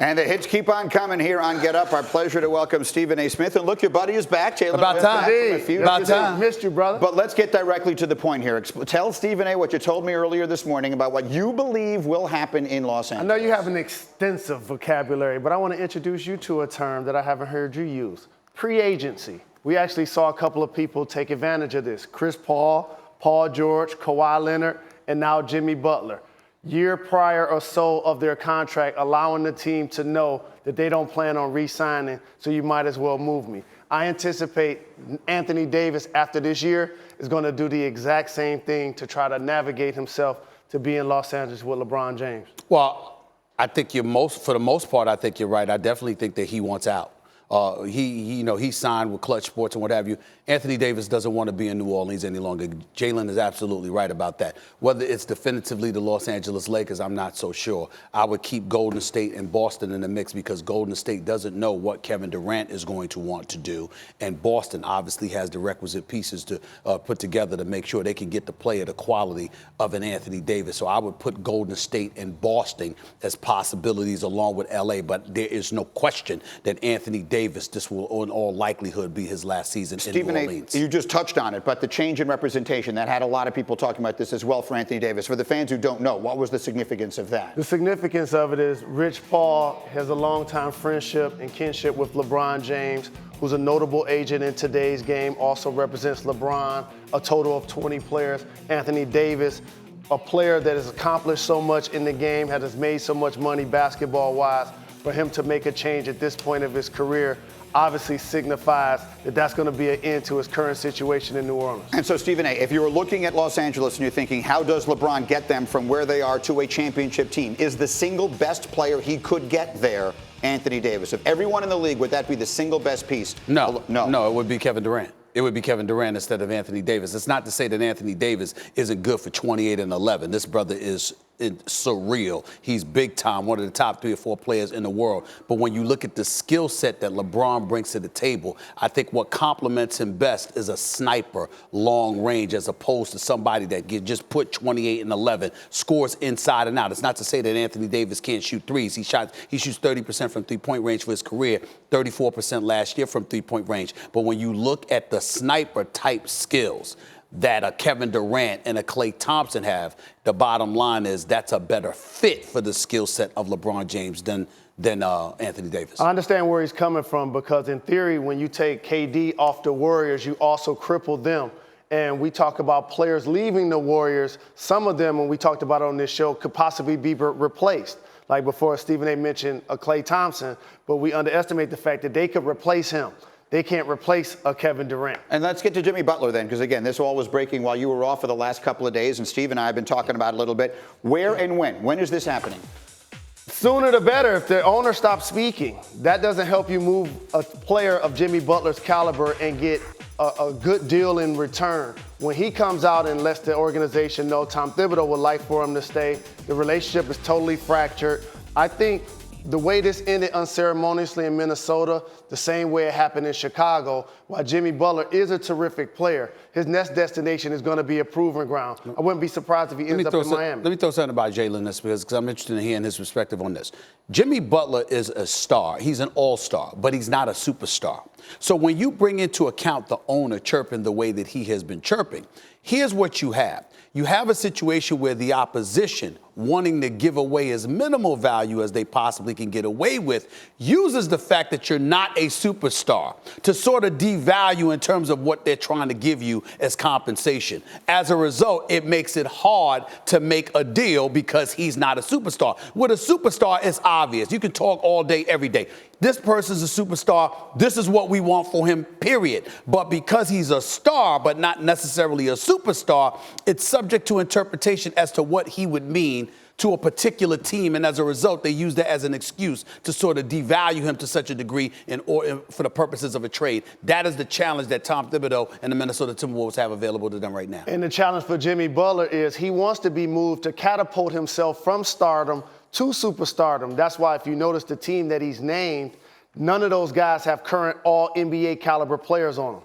And the hits keep on coming here on Get Up. Our pleasure to welcome Stephen A. Smith. And look, your buddy is back. Jalen About Rose time. back from About time. Missed you, brother. But let's get directly to the point here. Tell Stephen A. what you told me earlier this morning about what you believe will happen in Los Angeles. I know you have an extensive vocabulary, but I want to introduce you to a term that I haven't heard you use. Pre-agency. We actually saw a couple of people take advantage of this. Chris Paul, Paul George, Kawhi Leonard, and now Jimmy Butler. Year prior or so of their contract, allowing the team to know that they don't plan on re-signing, so you might as well move me. I anticipate Anthony Davis, after this year, is going to do the exact same thing to try to navigate himself to be in Los Angeles with LeBron James. Well, I think for the most part, I think you're right. I definitely think that he wants out. He signed with Clutch Sports and what have you. Anthony Davis doesn't want to be in New Orleans any longer. Jalen is absolutely right about that. Whether it's definitively the Los Angeles Lakers, I'm not so sure. I would keep Golden State and Boston in the mix because Golden State doesn't know what Kevin Durant is going to want to do. And Boston obviously has the requisite pieces to put together to make sure they can get the play at the quality of an Anthony Davis. So I would put Golden State and Boston as possibilities along with L.A., but there is no question that Anthony Davis, this will in all likelihood be his last season in New Orleans. You just touched on it, but the change in representation, that had a lot of people talking about this as well for Anthony Davis. For the fans who don't know, what was the significance of that? The significance of it is Rich Paul has a long-time friendship and kinship with LeBron James, who's a notable agent in today's game, also represents LeBron, a total of 20 players. Anthony Davis, a player that has accomplished so much in the game, has made so much money basketball-wise. For him to make a change at this point of his career obviously signifies that that's going to be an end to his current situation in New Orleans. And so, Stephen A., if you were looking at Los Angeles and you're thinking, how does LeBron get them from where they are to a championship team? Is the single best player he could get there Anthony Davis? Of everyone in the league, would that be the single best piece? No, it would be Kevin Durant. It would be Kevin Durant instead of Anthony Davis. It's not to say that Anthony Davis isn't good for 28 and 11. This brother is surreal. He's big time, one of the top 3 or 4 players in the world. But when you look at the skill set that LeBron brings to the table, I think what complements him best is a sniper, long range, as opposed to somebody that can just put 28 and 11, scores inside and out. It's not to say that Anthony Davis can't shoot threes. He shoots 30% from three-point range for his career, 34% last year from three-point range. But when you look at the sniper-type skills that a Kevin Durant and a Klay Thompson have, the bottom line is that's a better fit for the skill set of LeBron James than Anthony Davis. I understand where he's coming from because, in theory, when you take KD off the Warriors, you also cripple them. And we talk about players leaving the Warriors. Some of them, when we talked about on this show, could possibly be replaced. Like before, Stephen A. mentioned Klay Thompson, but we underestimate the fact that they could replace him. They can't replace a Kevin Durant. And let's get to Jimmy Butler then, because again, this all was breaking while you were off for the last couple of days, and Steve and I have been talking about it a little bit. Where and when? When is this happening? Sooner the better. If the owner stops speaking, that doesn't help you move a player of Jimmy Butler's caliber and get a good deal in return. When he comes out and lets the organization know Tom Thibodeau would like for him to stay, the relationship is totally fractured. I think the way this ended unceremoniously in Minnesota, the same way it happened in Chicago, while Jimmy Butler is a terrific player, his next destination is going to be a proving ground. I wouldn't be surprised if he ends up in Miami. Let me throw something about Jalen this because I'm interested in hearing his perspective on this. Jimmy Butler is a star. He's an all-star, but he's not a superstar. So when you bring into account the owner chirping the way that he has been chirping, here's what you have. You have a situation where the opposition, wanting to give away as minimal value as they possibly can get away with, uses the fact that you're not a superstar to sort of devalue in terms of what they're trying to give you as compensation. As a result, it makes it hard to make a deal because he's not a superstar. With a superstar, it's obvious. You can talk all day, every day. This person's a superstar. This is what we want for him, period. But because he's a star, but not necessarily a superstar, it's subject to interpretation as to what he would mean to a particular team. And as a result, they use that as an excuse to sort of devalue him to such a degree for the purposes of a trade. That is the challenge that Tom Thibodeau and the Minnesota Timberwolves have available to them right now. And the challenge for Jimmy Butler is he wants to be moved to catapult himself from stardom to superstardom. That's why if you notice the team that he's named, none of those guys have current all-NBA caliber players on them.